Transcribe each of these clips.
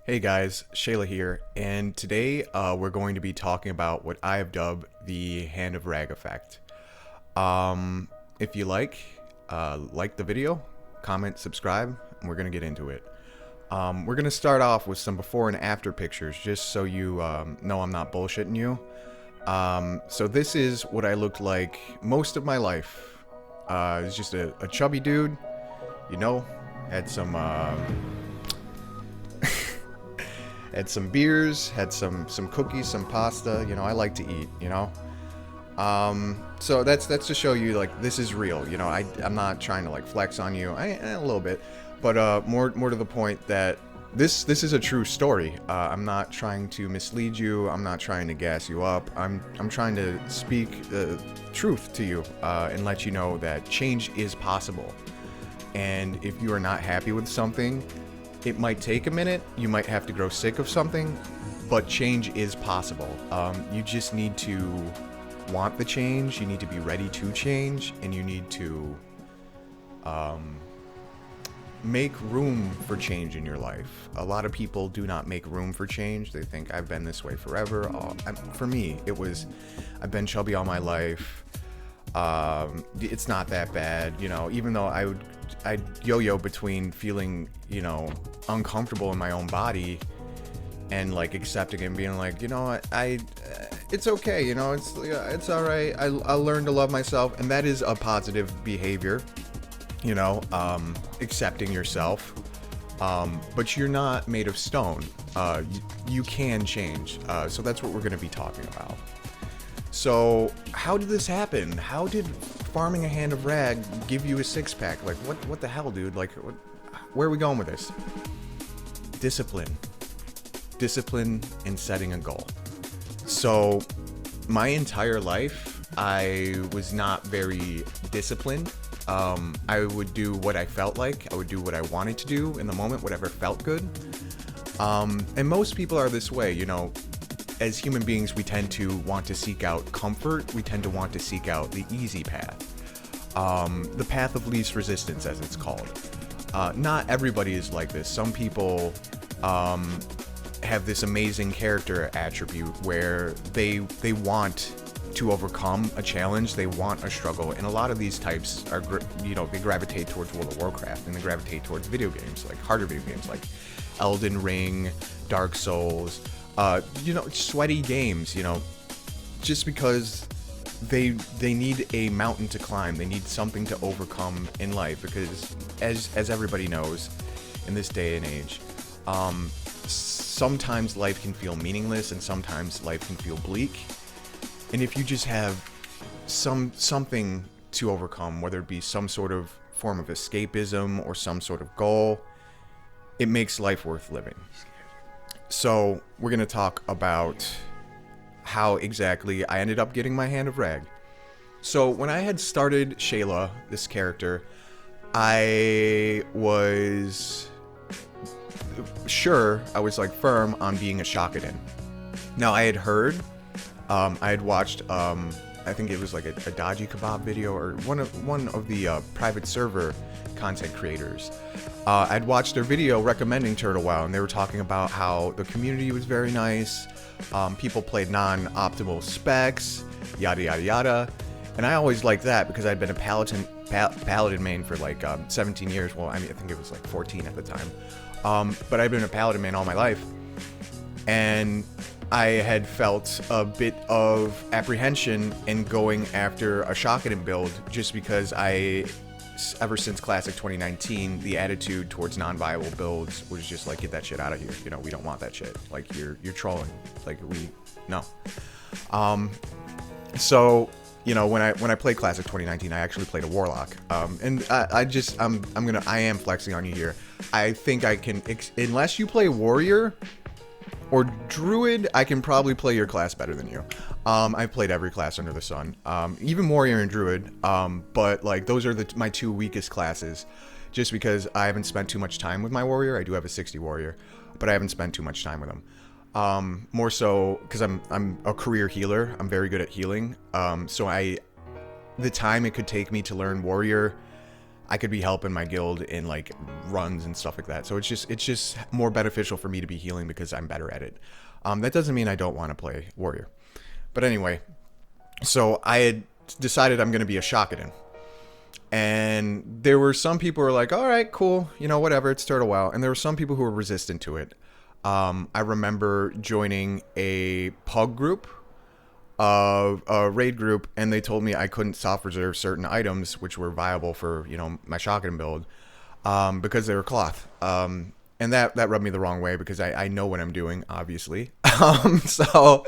Hey guys, Sheyla here, and today we're going to be talking about what I have dubbed the Hand of Rag effect. If you like the video, comment, subscribe, and we're going to get into it. We're going to start off with some before and after pictures, just so you know I'm not bullshitting you. So this is what I looked like most of my life. It's just a chubby dude, you know, had some... had some beers, had some cookies, some pasta. You know, I like to eat. You know, so that's to show you like this is real. You know, I'm not trying to like flex on you. A little bit, but more to the point that this is a true story. I'm not trying to mislead you. I'm not trying to gas you up. I'm trying to speak the truth to you and let you know that change is possible. And if you are not happy with something, it might take a minute, you might have to grow sick of something, but change is possible. You just need to want the change, you need to be ready to change, and you need to make room for change in your life. A lot of people do not make room for change. They think, I've been this way forever. For me, it was, I've been chubby all my life. It's not that bad, you know, even though I'd yo-yo between feeling, you know, uncomfortable in my own body and like accepting it and being like, you know, it's okay, you know, it's all right. I'll learn to love myself, and that is a positive behavior, you know, accepting yourself. But you're not made of stone. You can change. So that's what we're going to be talking about. So how did this happen? How did farming a hand of rag give you a six-pack? Like, what the hell, dude? Like, where are we going with this? Discipline. Discipline and setting a goal. So my entire life, I was not very disciplined. I would do what I felt like. I would do what I wanted to do in the moment, whatever felt good. And most people are this way, you know. As human beings, we tend to want to seek out comfort. We tend to want to seek out the easy path. The path of least resistance, as it's called. Not everybody is like this. Some people have this amazing character attribute where they want to overcome a challenge. They want a struggle. And a lot of these types are, you know, they gravitate towards World of Warcraft, and they gravitate towards video games, like harder video games like Elden Ring, Dark Souls, you know, sweaty games, you know, just because they need a mountain to climb. They need something to overcome in life, because as everybody knows in this day and age, sometimes life can feel meaningless and sometimes life can feel bleak. And if you just have something to overcome, whether it be some sort of form of escapism or some sort of goal, it makes life worth living. So we're going to talk about how exactly I ended up getting my hand of rag. So when I had started Sheyla, this character, I was sure, I was like firm on being a Shakaden. Now I had heard, I had watched, I think it was like a Dodgy Kebab video, or one of the private server content creators. I'd watched their video recommending Turtle Wow, and they were talking about how the community was very nice. People played non-optimal specs, yada yada yada. And I always liked that because I'd been a Paladin main for like 17 years. Well, I mean, I think it was like 14 at the time. But I'd been a Paladin main all my life. And I had felt a bit of apprehension in going after a Shakaden build, just because ever since Classic 2019, the attitude towards non-viable builds was just like, get that shit out of here. You know, we don't want that shit. Like, you're trolling. Like, no. So, you know, when I played Classic 2019, I actually played a Warlock. And I am flexing on you here. I think I can, unless you play Warrior or Druid, I can probably play your class better than you. I've played every class under the sun, even Warrior and Druid, but like those are my two weakest classes, just because I haven't spent too much time with my Warrior. I do have a 60 Warrior, but I haven't spent too much time with him. More so because I'm a career healer. I'm very good at healing. So the time it could take me to learn Warrior I could be helping my guild in like runs and stuff like that. So it's just more beneficial for me to be healing because I'm better at it. That doesn't mean I don't want to play warrior. But anyway, so I had decided I'm going to be a Shakaden. And there were some people who were like, all right, cool, you know, whatever, it's Turtle WoW. And there were some people who were resistant to it. I remember joining a pug group, a raid group, and they told me I couldn't soft reserve certain items which were viable for, you know, my Shakaden build, because they were cloth. And that rubbed me the wrong way because I know what I'm doing, obviously. So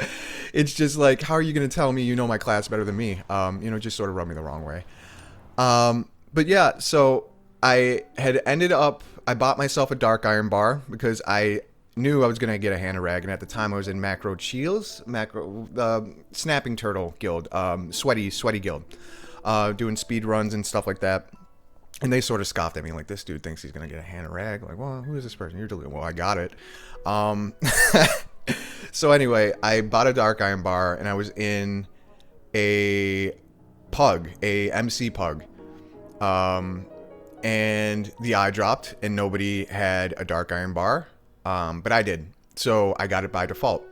it's just like, how are you going to tell me you know my class better than me? You know, just sort of rubbed me the wrong way. But yeah, so I had ended up, I bought myself a dark iron bar because I knew I was going to get a Hannah Rag. And at the time I was in Snapping Turtle Guild, sweaty guild, doing speed runs and stuff like that. And they sort of scoffed at me like, this dude thinks he's going to get a Hannah Rag. Like, well, who is this person? You're deluded. Well, I got it. So anyway, I bought a dark iron bar and I was in a MC pug. And the eye dropped and nobody had a dark iron bar. But I did. So I got it by default.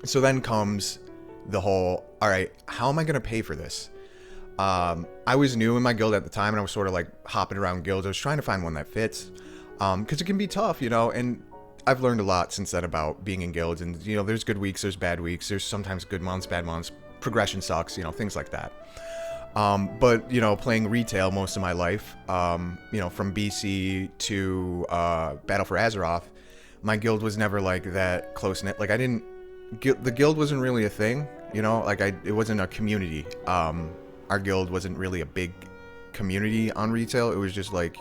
So then comes the whole, all right, how am I going to pay for this? I was new in my guild at the time and I was sort of like hopping around guilds. I was trying to find one that fits. Cause it can be tough, you know, and I've learned a lot since then about being in guilds and, you know, there's good weeks, there's bad weeks, there's sometimes good months, bad months, progression sucks, you know, things like that. But, you know, playing retail most of my life, you know, from BC to, Battle for Azeroth, my guild was never like that close knit. Like the guild wasn't really a thing, you know, like it wasn't a community. Our guild wasn't really a big community on retail. It was just like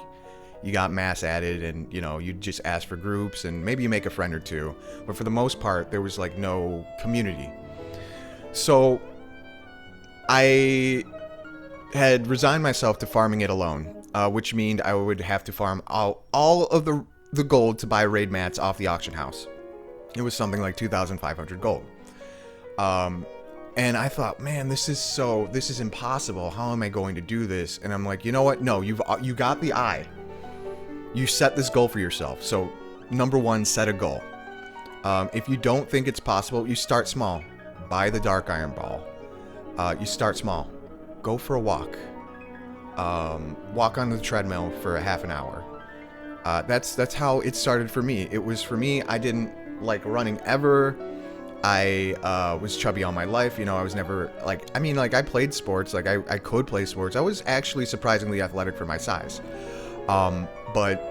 you got mass added and, you know, you just ask for groups and maybe you make a friend or two. But for the most part, there was like no community. So I had resigned myself to farming it alone, which meant I would have to farm all of the gold to buy raid mats off the auction house. It was something like 2,500 gold. And I thought, man, this is impossible. How am I going to do this? And I'm like, you know what? No, you got the eye. You set this goal for yourself. So, number one, set a goal. If you don't think it's possible, you start small. Buy the dark iron ball. You start small. Go for a walk. Walk on the treadmill for a half an hour. That's how it started for me. It was for me, I didn't like running ever. I was chubby all my life, you know, I was never, like, I mean, like, I played sports, like, I could play sports. I was actually surprisingly athletic for my size. But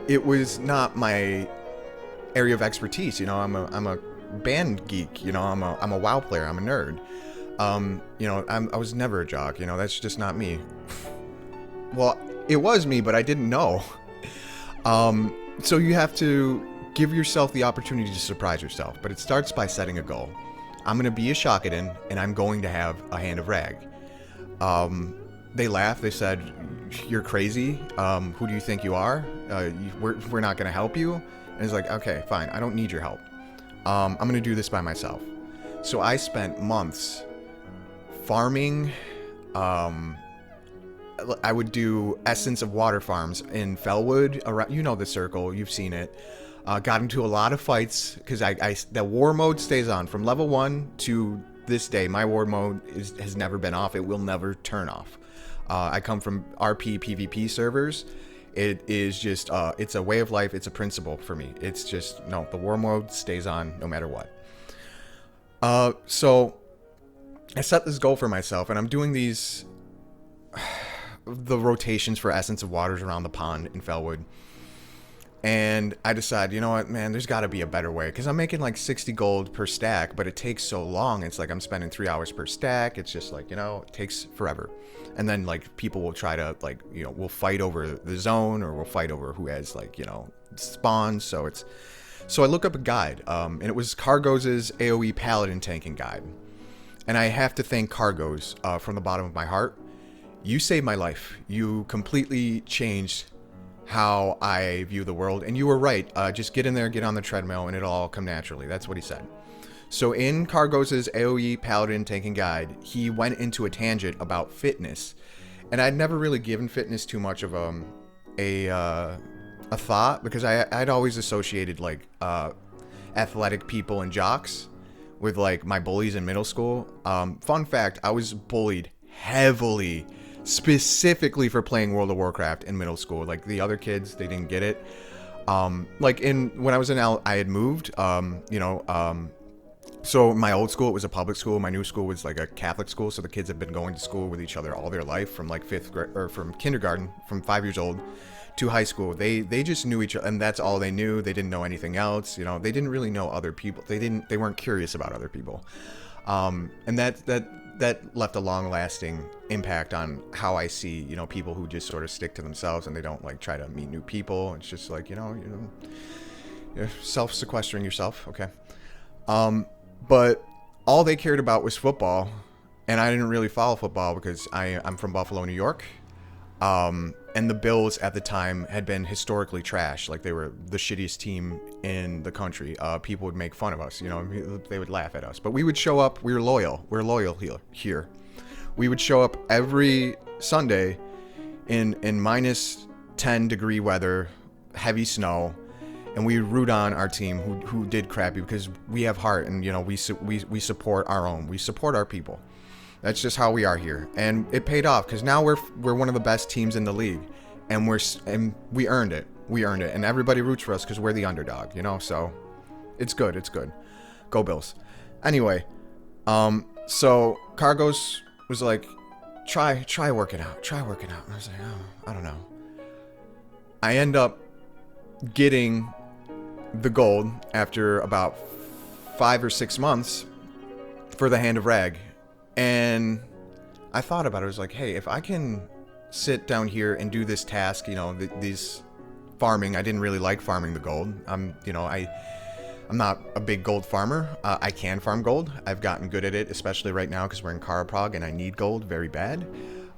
it was not my area of expertise, you know, I'm a band geek, you know, I'm a WoW player, I'm a nerd. You know, I was never a jock, you know, that's just not me. Well, it was me, but I didn't know. So you have to give yourself the opportunity to surprise yourself, but it starts by setting a goal. I'm going to be a Shakaden, and I'm going to have a Hand of Rag. They laughed. They said, you're crazy. Who do you think you are? We're not going to help you. And it's like, okay, fine. I don't need your help. I'm going to do this by myself. So I spent months farming. I would do Essence of Water farms in Fellwood. Around, you know the circle. You've seen it. Got into a lot of fights because the war mode stays on from level 1 to this day. My war mode has never been off. It will never turn off. I come from RP PvP servers. It is just it's a way of life. It's a principle for me. It's just, no, the war mode stays on no matter what. So I set this goal for myself, and I'm doing the rotations for Essence of Waters around the pond in Fellwood. And I decided, you know what, man, there's got to be a better way. Because I'm making like 60 gold per stack, but it takes so long. It's like I'm spending 3 hours per stack. It's just like, you know, it takes forever. And then like people will try to like, you know, we'll fight over the zone, or we'll fight over who has like, you know, spawns. So I look up a guide, and it was Cargos's AoE Paladin tanking guide. And I have to thank Cargos from the bottom of my heart. You saved my life. You completely changed how I view the world. And you were right. Just get in there, get on the treadmill, and it'll all come naturally. That's what he said. So in Cargos's AoE Paladin tanking guide, he went into a tangent about fitness. And I'd never really given fitness too much of a thought, because I'd always associated like athletic people and jocks with like my bullies in middle school. Fun fact, I was bullied heavily, specifically for playing World of Warcraft in middle school. Like the other kids, they didn't get it. Like when I was in I had moved, so my old school, it was a public school. My new school was like a Catholic school. So the kids have been going to school with each other all their life, from like fifth grade, or from kindergarten, from 5 years old to high school. They just knew each other, and that's all they knew. They didn't know anything else. They didn't really know other people. They weren't curious about other people. And that left a long lasting impact on how I see, people who just sort of stick to themselves and they don't like try to meet new people. It's just like, you're self-sequestering yourself. Okay. But all they cared about was football, and I didn't really follow football because I'm from Buffalo, New York. And the Bills at the time had been historically trash. Like, they were the shittiest team in the country. People would make fun of us, they would laugh at us. But we would show up. We were loyal. We're loyal here. We would show up every Sunday in minus 10 degree weather, heavy snow, and we root on our team who did crappy, because we have heart, and we support our own. We support our people. That's just how we are here, and it paid off, because now we're one of the best teams in the league, and we earned it. We earned it, and everybody roots for us because we're the underdog. So it's good. It's good. Go Bills. Anyway, so Cargos was like, try working out. Try working out. And I was like, oh, I don't know. I end up getting the gold after about 5 or 6 months for the Hand of Rag. And I thought about it. I was like, hey, if I can sit down here and do this task, these farming, I didn't really like farming the gold. I'm not a big gold farmer. I can farm gold. I've gotten good at it, especially right now because we're in Karapog and I need gold very bad.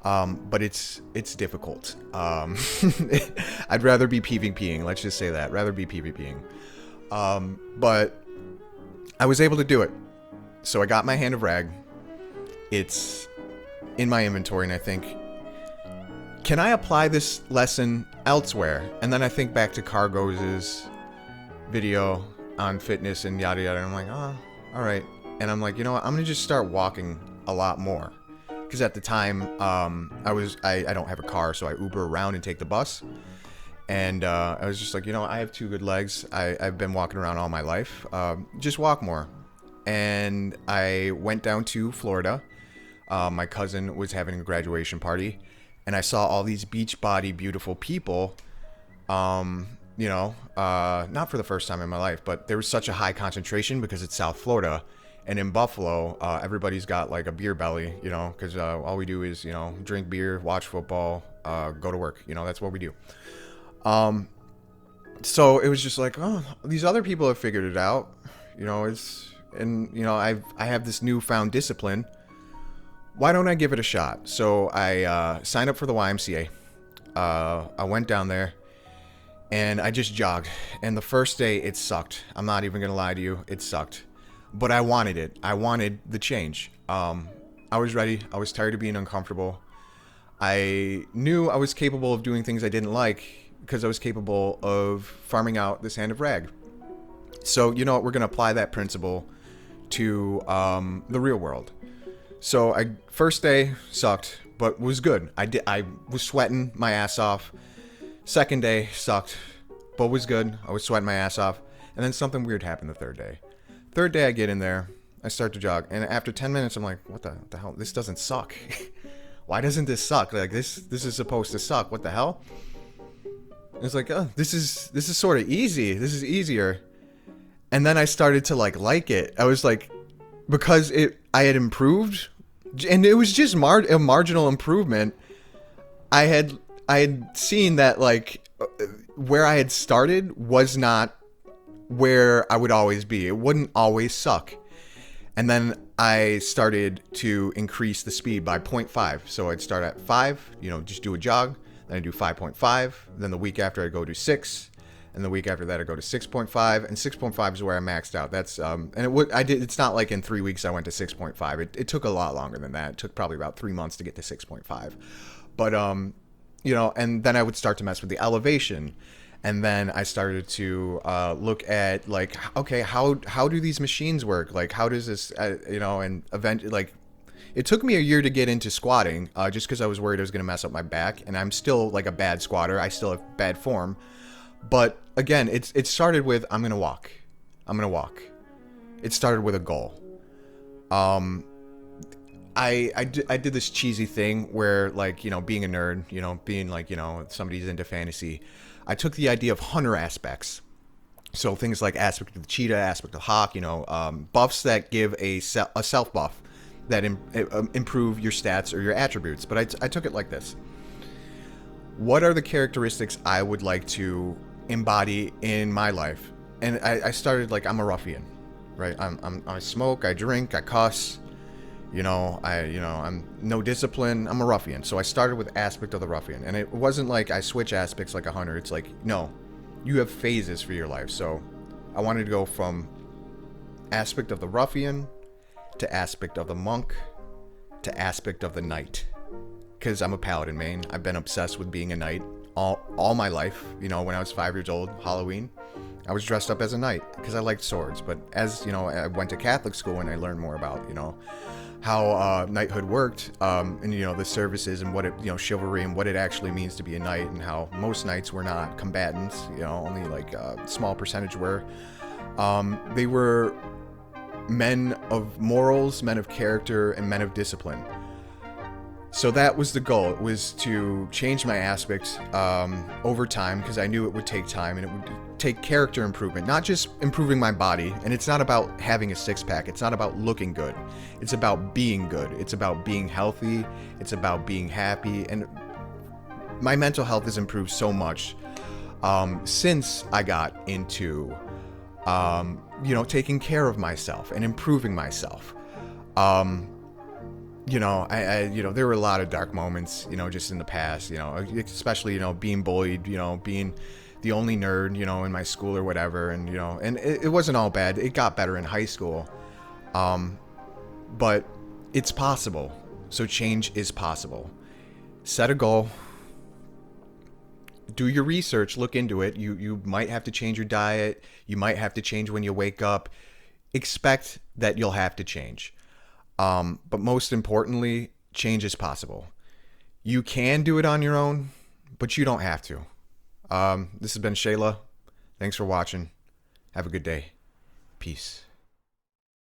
But it's difficult. I'd rather be PvPing. Let's just say that. Rather be PvPing. But I was able to do it. So I got my Hand of Rag. It's in my inventory, and I think, can I apply this lesson elsewhere? And then I think back to Cargos' video on fitness and yada yada, and I'm like, oh, all right. And I'm like, you know what? I'm gonna just start walking a lot more, because at the time, I don't have a car, so I Uber around and take the bus. And I was just like, I have 2 good legs. I've been walking around all my life. Just walk more. And I went down to Florida. My cousin was having a graduation party, and I saw all these beach body beautiful people. Not for the first time in my life, but there was such a high concentration because it's South Florida. And in Buffalo, everybody's got like a beer belly, because all we do is, drink beer, watch football, go to work. That's what we do. So it was just like, oh, these other people have figured it out. I have this newfound discipline. Why don't I give it a shot? So I signed up for the YMCA. I went down there and I just jogged. And the first day it sucked. I'm not even going to lie to you. It sucked. But I wanted it. I wanted the change. I was ready. I was tired of being uncomfortable. I knew I was capable of doing things I didn't like because I was capable of farming out this Hand of Rag. So, we're going to apply that principle to the real world. So first day sucked, but was good. I was sweating my ass off. Second day sucked, but was good. I was sweating my ass off. And then something weird happened the third day. Third day I get in there, I start to jog, and after 10 minutes I'm like, what the hell? This doesn't suck. Why doesn't this suck? Like this is supposed to suck. What the hell? And it's like, oh, this is sort of easy. This is easier. And then I started to like it. I was like, because I had improved, and it was just a marginal improvement. I had seen that where I had started was not where I would always be. It wouldn't always suck. And then I started to increase the speed by 0.5. So I'd start at 5, just do a jog. Then I'd do 5.5. Then the week after I'd go to 6. And the week after that I'd go to 6.5. And 6.5 is where I maxed out. That's it's not like in 3 weeks I went to 6.5. It took a lot longer than that. It took probably about 3 months to get to 6.5. But and then I would start to mess with the elevation, and then I started to look at like, okay, how do these machines work? Like, how does this, and eventually, like, it took me a year to get into squatting, just because I was worried I was going to mess up my back, and I'm still like a bad squatter. I still have bad form, but again, it started with I'm gonna walk. It started with a goal. I did this cheesy thing where, like, being a nerd, being like, somebody's into fantasy. I took the idea of hunter aspects. So things like aspect of the cheetah, aspect of the hawk, buffs that give a self buff that improve your stats or your attributes. But I took it like this. What are the characteristics I would like to embody in my life? And I started like, I'm a ruffian, right? I smoke, I drink, I cuss. I'm no discipline. I'm a ruffian. So I started with aspect of the ruffian, and it wasn't like I switch aspects like a hunter. It's like, no, you have phases for your life. So I wanted to go from aspect of the ruffian to aspect of the monk to aspect of the knight, because I'm a paladin main. I've been obsessed with being a knight all my life. When I was 5 years old, Halloween, I was dressed up as a knight because I liked swords. But as I went to Catholic school and I learned more about how knighthood worked, and the services and what it, chivalry and what it actually means to be a knight, and how most knights were not combatants. Only like a small percentage were. They were men of morals, men of character, and men of discipline. So that was the goal. It was to change my aspects over time, because I knew it would take time, and it would take character improvement, not just improving my body. And it's not about having a six-pack. It's not about looking good. It's about being good. It's about being healthy. It's about being happy. And my mental health has improved so much since I got into, taking care of myself and improving myself. I there were a lot of dark moments, just in the past, especially, being bullied, being the only nerd, in my school or whatever. And, and it wasn't all bad. It got better in high school. But it's possible. So change is possible. Set a goal. Do your research, look into it. You might have to change your diet. You might have to change when you wake up. Expect that you'll have to change. But most importantly, change is possible. You can do it on your own, but you don't have to. This has been Sheyla. Thanks for watching. Have a good day. Peace.